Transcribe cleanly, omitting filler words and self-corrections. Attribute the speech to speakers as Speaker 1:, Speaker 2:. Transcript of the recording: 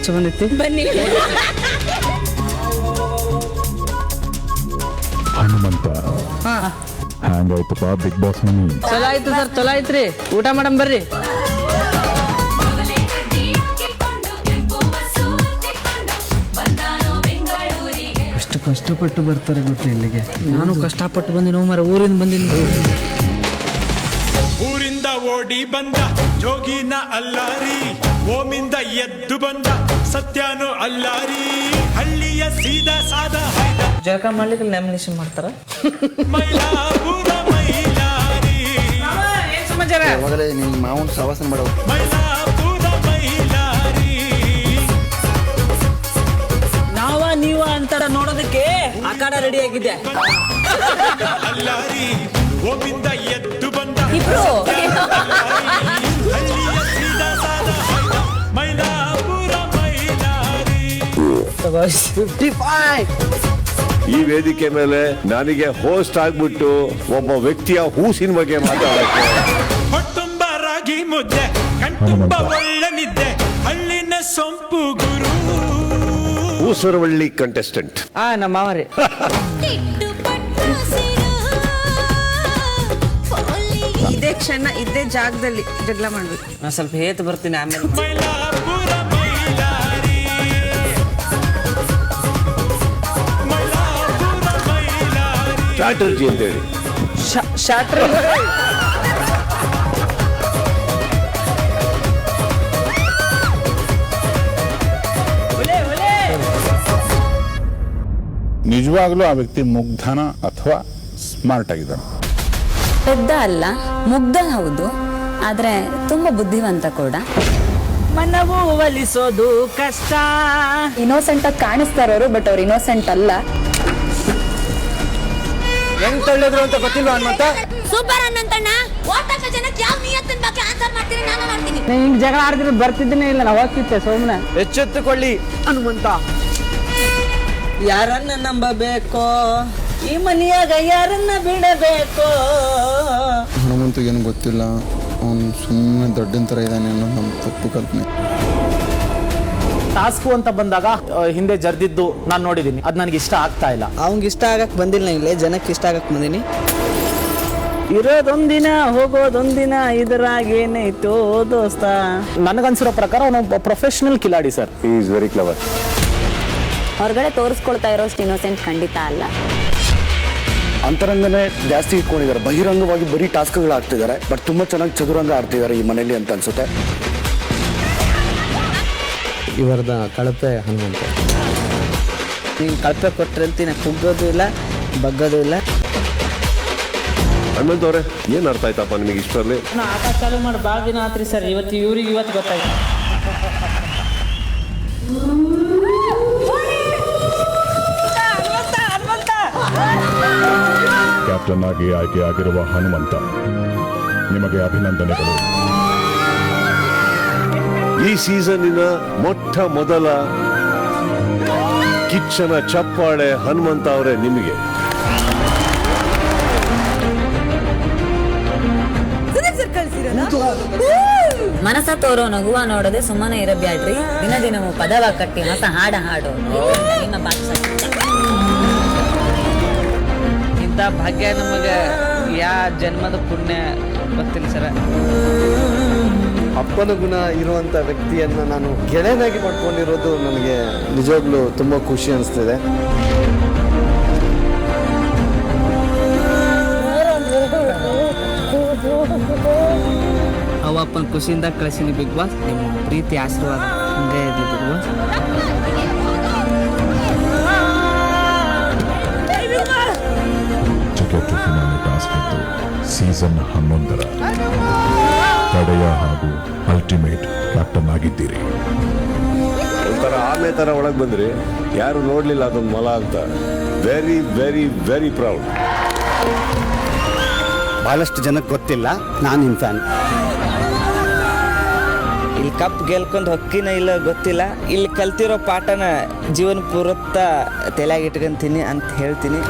Speaker 1: ಹುಚ್ಚ ಬಂದೈತಿ.
Speaker 2: ಬನ್ನಿ.
Speaker 3: ಹನುಮಂತ ಹ್ಯಾಂಗಾಯ್ತಪ್ಪ ಬಿಗ್ ಬಾಸ್ ಮನಿ?
Speaker 1: ಚಲೋ ಆಯ್ತು ಸರ್, ಚಲೋ ಆಯ್ತ್ರಿ. ಊಟ ಮಾಡಮ್ ಬರ್ರಿ. ಎಷ್ಟು ಕಷ್ಟಪಟ್ಟು ಬರ್ತಾರೆ ಗೊತ್ತಾ ಇಲ್ಲಿಗೆ. ನಾನು ಕಷ್ಟಪಟ್ಟು ಬಂದಿನ ಮರ, ಊರಿಂದ ಬಂದಿನಿ.
Speaker 4: ಊರಿಂದ ಓಡಿ ಬಂದ ಜೋಗಿನ ಅಲ್ಲಾರಿ, ಓಮಿಂದ ಎದ್ದು ಬಂದ ಸತ್ಯನು ಅಲ್ಲಾರಿ, ಹಳ್ಳಿಯ ಸೀದಾ ಸಾದ
Speaker 1: ಜಳಕ ಮಾಡ್ಲಿಕ್ಕೆ ಲ್ಯಾಮಿನೇಷನ್ ಮಾಡ್ತಾರ.
Speaker 4: ಮೈಲಾಪುರ ಮೈಲಾರಿ,
Speaker 1: ಏನ್ ಸಮಾಚಾರ?
Speaker 5: ಯಾವಾಗಲೇ ನಿಮ್ಮ ಮಾವನ ಸವಾಸನ ಮಾಡೋ.
Speaker 4: ಮೈಲಾಪುರ ಮೈಲಾರಿ,
Speaker 1: ನಾವ ನೀವ ಅಂತಾರ ನೋಡೋದಕ್ಕೆ ಆ ಕಾಡ ರೆಡಿ ಆಗಿದೆ.
Speaker 4: ಅಲ್ಲಾರಿ, ಓಮಿಂದ ಎದ್ದು ಬಂದ
Speaker 2: ಇಬ್ರು
Speaker 4: ಹಳ್ಳಿಯ ಸೀದಾ ಸಾದ ಮೈಲಾಪುರ ಮೈಲಾರಿ.
Speaker 1: 55.
Speaker 6: ಈ ವೇದಿಕೆ ಮೇಲೆ ನನಗೆ ಹೋಸ್ಟ್ ಆಗ್ಬಿಟ್ಟು ಒಬ್ಬ ವ್ಯಕ್ತಿಯ ಹೂಸಿನ ಬಗ್ಗೆ ಮಾತಾಡಕ್ಕೆ,
Speaker 4: ಹೊಟ್ಟುಂಬ ರಾಗಿ ಮುದ್ದೆ, ಕಣ್ತುಂಬ ಒಳ್ಳೆ ನಿದ್ದೆ, ಹಳ್ಳಿನ ಸೊಂಪು ಗುರು,
Speaker 6: ಊಸರವಳ್ಳಿ ಕಂಟೆಸ್ಟೆಂಟ್.
Speaker 1: ನಮ್ಮ ಮಾವರಿ.
Speaker 2: ಇದೇ ಕ್ಷಣ ಇದೇ ಜಾಗದಲ್ಲಿ ಜಗಳ ಮಾಡ್ಬೇಕು.
Speaker 1: ನಾ ಸ್ವಲ್ಪ ಹೇತ್ ಬರ್ತೀನಿ ಆಮೇಲೆ.
Speaker 4: ಮೈಲಾಪುರ ಮೈಲಾರಿ, ಮೈಲಾಪುರ ಮೈಲಾರಿ.
Speaker 6: ಸ್ಟ್ರಾಟರ್ಜಿ ಅಂತ ಹೇಳಿ.
Speaker 1: ಶಾಟ್ರ್
Speaker 3: ನಿಜವಾಗ್ಲೂ ಆ ವ್ಯಕ್ತಿ ಮುಗ್ಧನ ಅಥವಾ ಸ್ಮಾರ್ಟ್ ಆಗಿದ್ದಾನೆ?
Speaker 7: ಪೆದ್ದ ಅಲ್ಲ, ಮುಗ್ಧ ಹೌದು, ಆದ್ರೆ ತುಂಬಾ ಬುದ್ಧಿವಂತ ಕೂಡ.
Speaker 1: ಮನವು ಒಲಿಸೋದು ಕಷ್ಟ.
Speaker 7: ಇನ್ನೋಸೆಂಟ್ ಆಗಿ ಕಾಣಿಸ್ತಾ ಇರೋರು, ಬಟ್ ಅವ್ರು ಇನ್ನೋಸೆಂಟ್ ಅಲ್ಲ.
Speaker 5: ಹೆಂಗ್ ತಳ್ಳಿದ್ರು ಅಂತ ಗೊತ್ತಿಲ್ವಾ ಹನುಮಂತ?
Speaker 2: ಸೂಪರ್ ಅನ್ನಂತಣ್ಣ. ಓಟಕ್ಕ ಜನಕ್ಕೆ ಯಾವ ನಿಯತ್ತಿನ ಬಗ್ಗೆ ಆನ್ಸರ್ ಮಾಡ್ತೀನಿ ನಾನು ನೋಡ್ತೀನಿ.
Speaker 1: ಹಿಂಗ್ ಜಗಳ ಆಡ್ತಿದ್ರೆ ಬರ್ತಿದ್ದೇನೆ ಇಲ್ಲ, ನಾವು ಹೋಗ್ತಿದ್ದೆ ಸುಮ್ಮನೆ.
Speaker 5: ಎಚ್ಚೆತ್ತುಕೊಳ್ಳಿ ಹನುಮಂತ.
Speaker 1: ಯಾರನ್ನ ನಂಬಬೇಕೋ ಈ ಮನೆಯಾಗ, ಯಾರನ್ನ ಬಿಡಬೇಕೋ?
Speaker 5: ಹನುಮಂತ ಏನು ಗೊತ್ತಿಲ್ಲ, ಅವನು ಸುಮ್ಮನೆ ದೊಡ್ಡನ ಥರ ಇದ್ದಾನೆ ಅನ್ನೋ ನಮ್ಮ ತಪ್ಪು ಕಲ್ಪನೆ.
Speaker 8: ಟಾಸ್ಕು ಅಂತ ಬಂದಾಗ ಹಿಂದೆ ಜರ್ದಿದ್ದು ನಾನು ನೋಡಿದ್ದೀನಿ, ಅದು ನನಗೆ ಇಷ್ಟ ಆಗ್ತಾ ಇಲ್ಲ.
Speaker 1: ಅವಂಗ ಇಷ್ಟ ಆಗಕ್ ಬಂದಿಲ್ಲ, ಇಲ್ಲೇ ಜನಕ್ಕೆ ಇಷ್ಟ ಆಗಕ್ ಬಂದಿನಿ. ಇರೋದೊಂದಿನ ಹೋಗೋದೊಂದಿನ, ಇದ್ರಾಗ ಏನೈತೋ ದೋಸ್ತ.
Speaker 8: ನನಗನ್ಸಿರೋ ಪ್ರಕಾರ ಅವನು professional Kiladi sir.
Speaker 6: Is very clever.
Speaker 7: ಹೊರಗಡೆ ತೋರಿಸ್ಕೊಳ್ತಾ ಇರೋಷ್ಟು ಇನ್ನೋಸೆಂಟ್ ಖಂಡಿತ ಅಲ್ಲ.
Speaker 5: ಅಂತರಂಗನೇ ಜಾಸ್ತಿ ಇಟ್ಕೊಂಡಿದ್ದಾರೆ, ಬಹಿರಂಗವಾಗಿ ಬರೀ ಟಾಸ್ಕ್ಗಳು ಆಡ್ತಿದ್ದಾರೆ, ಬಟ್ ತುಂಬಾ ಚೆನ್ನಾಗಿ ಚದುರಂಗ ಆಡ್ತಿದ್ದಾರೆ ಈ ಮನೆಯಲ್ಲಿ ಅಂತ ಅನ್ಸುತ್ತೆ.
Speaker 8: ಇವರದ ಕಳಪೆ ಹನುಮಂತ.
Speaker 1: ನೀನು ಕಳಪೆ ಕೊಟ್ರಂತ ನಾ ಕುಗ್ಗೋದು ಇಲ್ಲ, ಬಗ್ಗೋದು ಇಲ್ಲ.
Speaker 6: ಹನುಮಂತ ಅವರೇ, ಏನ್ ಅರ್ಥ ಆಯ್ತಪ್ಪ ನಿಮಗೆ ಇಷ್ಟರಲ್ಲಿ?
Speaker 1: ನಾ ಆಟ ಚಾಲು ಮಾಡಿ ಭಾಳ ದಿನ ಆತ್ರಿ ಸರ್. ಇವ್ರಿಗೆ ಇವತ್ತು ಗೊತ್ತಾಯ್ತು.
Speaker 3: ಕ್ಯಾಪ್ಟನ್ ಆಗಿ ಆಯ್ಕೆಯಾಗಿರುವ ಹನುಮಂತ, ನಿಮಗೆ ಅಭಿನಂದನೆಗಳು.
Speaker 6: ಈ ಸೀಸನ್ನಿನ ಮೊಟ್ಟ ಮೊದಲ ಕಿಚ್ಚನ ಚಪ್ಪಾಳೆ ಹನುಮಂತ ಅವರೇ ನಿಮಗೆ.
Speaker 7: ಮನಸ ತೋರೋ ನಗುವ ನೋಡದೆ ಸುಮ್ಮನೆ ಇರಬ್ಯಾಡ್ರಿ, ದಿನ ದಿನವೂ ಪದವ ಕಟ್ಟಿ ಹೊಸ ಹಾಡ ಹಾಡು. ನಿಮ್ಮ ಭಾಷೆ
Speaker 1: ಇಂಥ ಭಾಗ್ಯ ನಮಗೆ ಯಾವ ಜನ್ಮದ ಪುಣ್ಯ ಗೊತ್ತಿಲ್ಲ ಸರ.
Speaker 5: ಅಪ್ಪನ ಗುಣ ಇರುವಂತ ವ್ಯಕ್ತಿಯನ್ನ ನಾನು ಗೆಳೆಯನಾಗಿ ಮಾಡ್ಕೊಂಡಿರೋದು ನನಗೆ ನಿಜವಾಗ್ಲೂ ತುಂಬಾ ಖುಷಿ ಅನಿಸ್ತಿದೆ.
Speaker 1: ಅವ ಅಪ್ಪನ ಖುಷಿಯಿಂದ ಕಳಿಸಿನಿ ಬಿಗ್ ಬಾಸ್. ನಿಮ್ಮ ಪ್ರೀತಿ ಆಶೀರ್ವಾದ ಹಿಂಗೆ ಇರಲಿ Bigg Boss.
Speaker 3: Ticket to finale task ಇದ್ದು ಸೀಸನ್ 11ರ ತಡೆಯ ಹಾಗೂ ಅಲ್ಟಿಮೇಟ್ ಕ್ಯಾಪ್ಟನ್ ಆಗಿದ್ದೀರಿ.
Speaker 6: ಒಂಥರ ಆಮೆ ತರ ಒಳಗೆ ಬಂದ್ರಿ, ಯಾರು ನೋಡ್ಲಿಲ್ಲ ಅದೊಂದು ಮೊಲ ಅಂತ. Very very very proud.
Speaker 5: ಬಹಳಷ್ಟು ಜನಕ್ಕೆ ಗೊತ್ತಿಲ್ಲ, ನಾನು ನಿನ್ ಫ್ಯಾನ್.
Speaker 1: ಇಲ್ಲಿ ಕಪ್ ಗೆಲ್ಕೊಂಡು ಹೊಕ್ಕಿನ ಇಲ್ಲ ಗೊತ್ತಿಲ್ಲ, ಇಲ್ಲಿ ಕಲ್ತಿರೋ ಪಾಠನ ಜೀವನ ಪೂರತ್ತ ತಲೆಯಾಗಿ ಇಟ್ಕೊಂತೀನಿ ಅಂತ ಹೇಳ್ತೀನಿ.